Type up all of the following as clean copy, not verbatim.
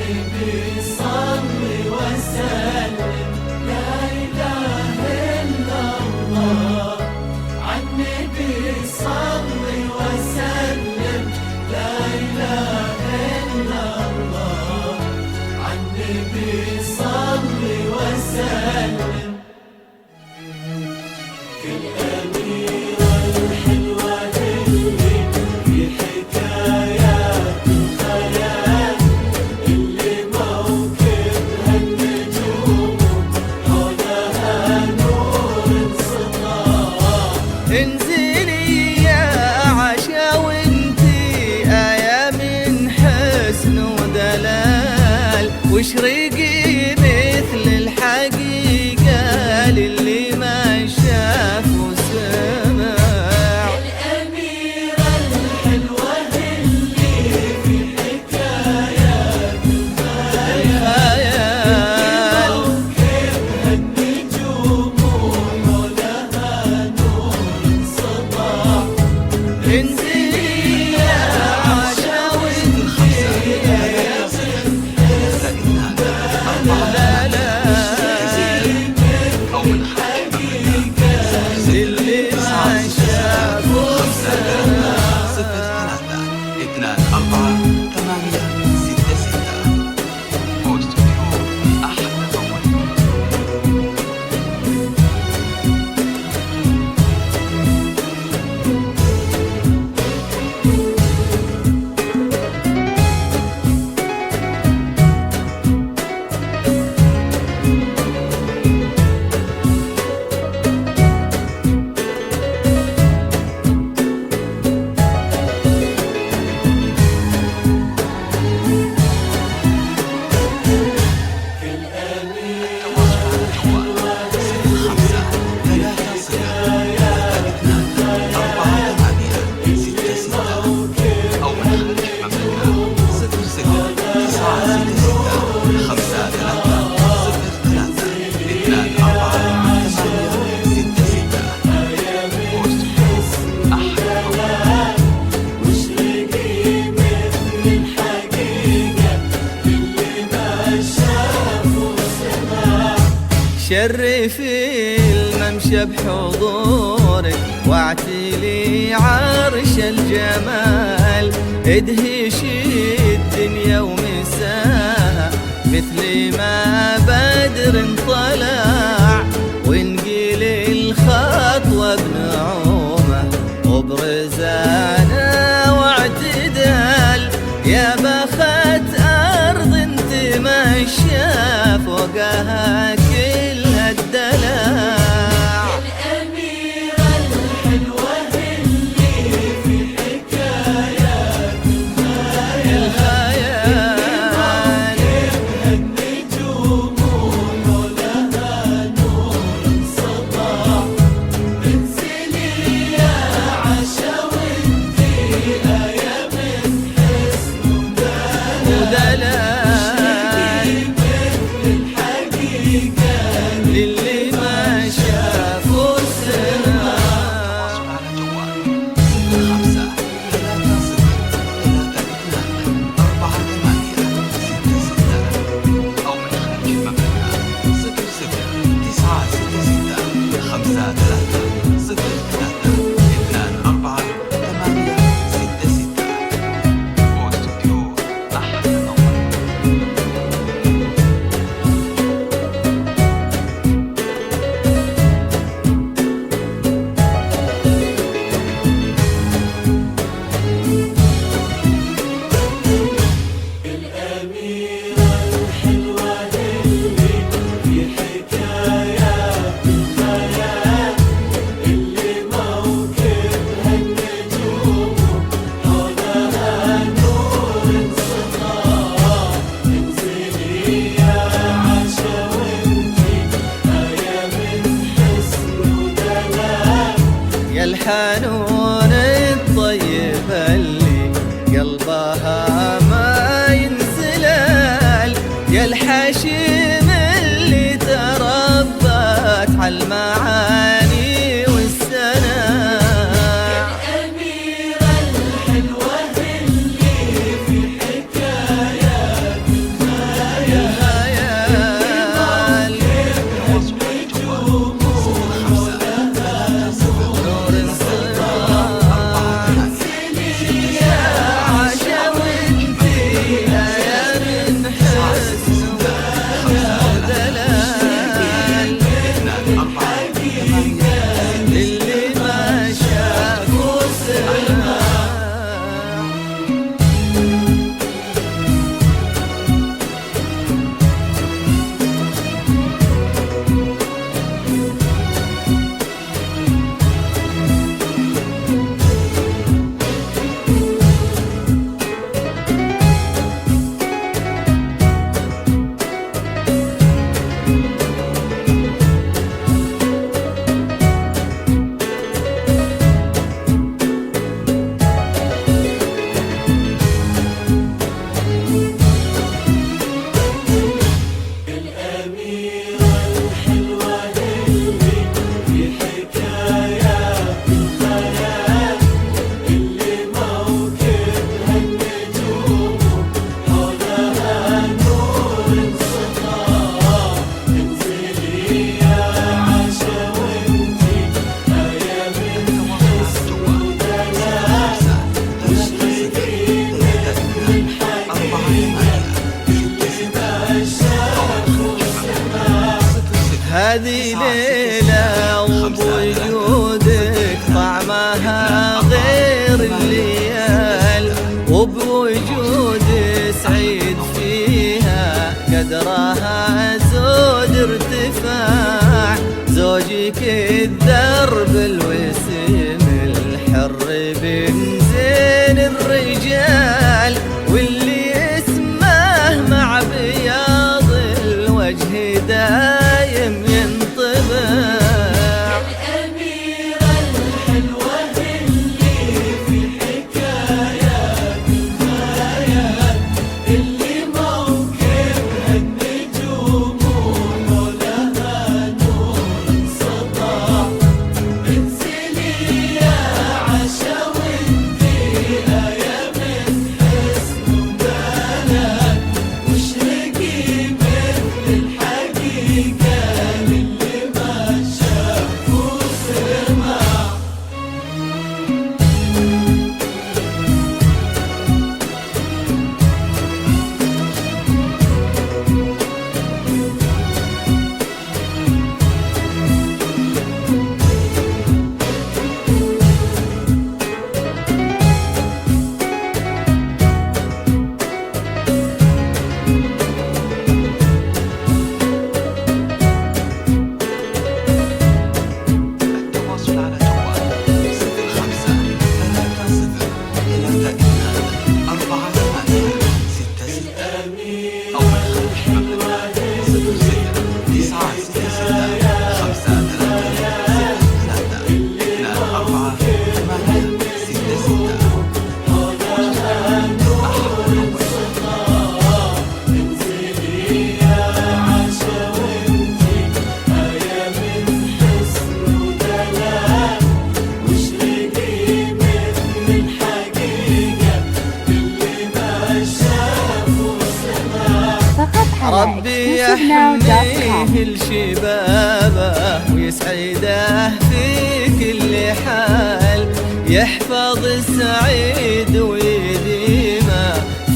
عالنبي صل وسلم، لا إله إلا الله. عالنبي صل وسلم، لا إله إلا الله. عالنبي صل وسلم. كل أميرة الحلوة اللي في حكايات الخيال، اللي موكبها النجوم حولها نور انسطاع. انزلي يا عشا وانتي آية من حسن ودلال، واشرقي مثل الحقيقة للي ما شاف وسمع. الأميرة الحلوة اللي في حكايات الخيال، موكبها النجوم وحولها نور انسطاع. انزلي يا عشا وانتي آية شرفي الممشى بحضورك واعتلي عرش الجمال، ادهشي الدنيا ومساها مثل ما بدر طلع، وانقلي الخطوة بنعومة وبرزانة واعتدال. يا بخت أرض انت ماشية فوقها كل الدلع. الأميرة الحلوة اللي في حكايات الخيال، موكبها النجوم وحولها نور انسطاع. انزلي يا عشا وانتي آية من حسن ودلال، للي ما شاف وسمع. الحنون الطيب اللي قلبها ما ينسلال، يا الحشيم اللي تربت عالمعاني والسناء. الأميرة الحلوة اللي في حكايات هذه ليلة وبوجودك طعمها غير الليال، وبوجود سعيد فيها قدرها زود ارتفاع. زوجك الدرب الوسيم الحر بن زين الرجال، واللي اسمه مع بياض الوجه دايم ينطبع. الأميرة الحلوة اللي في حكايات النهايات، اللي موكبها النجوم ولها نور سطع. انزلي يا عشا وانتي آية من حسن ودلال، واشرقي مثل الحقيقة للي ما شاف وسمع. التواصل على جوال 05-332-4866 أو من خلف انزلي يا عشا وانتي آية من حسن ودلال، واشرقي مثل الحقيقة للي ما شاف وسمع. فقط على ربي exclusivenow.com. يحميه لشبابه ويسعده في كل حال، يحفظ السعيد ويديمه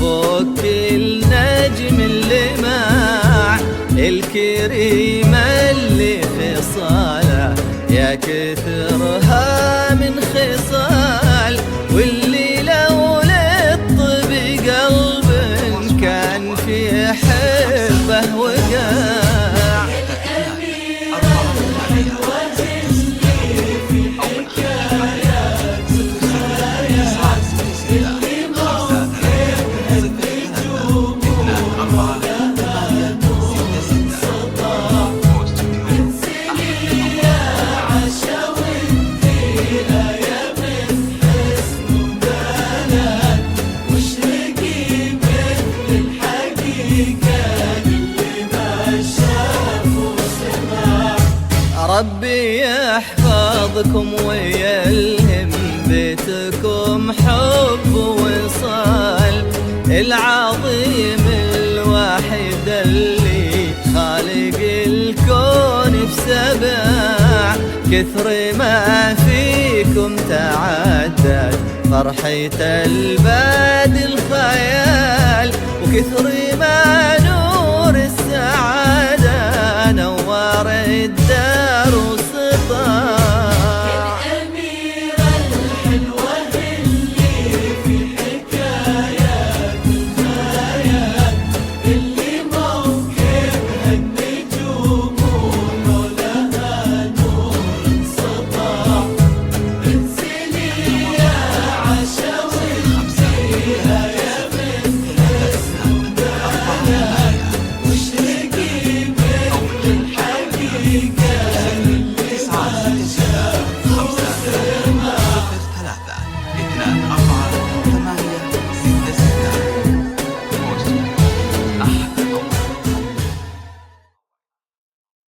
فوق كل نجم اللماع. الكريمة اللي خصاله يا كثرها من خصال، واللي لو للطب قلب كان في حبه وقاع. واشرقي مثل الحقيقة للي ما شاف وسمع. ربي يحفظكم ويلهم بيتكم حب وصال. العظيم الواحد اللي خالق الكون بسبع، كثر ما فيكم تعدد فرحة الباد الخيال، وكثر ما نور السعادة نور الدار وسطاع. الأميرة الحلوة اللي في حكايات النهايات، اللي موكبها النجوم ولها نور سطع. انزلي يا عشا وانتي آية من حسن ودلال، واشرقي مثل الحقيقة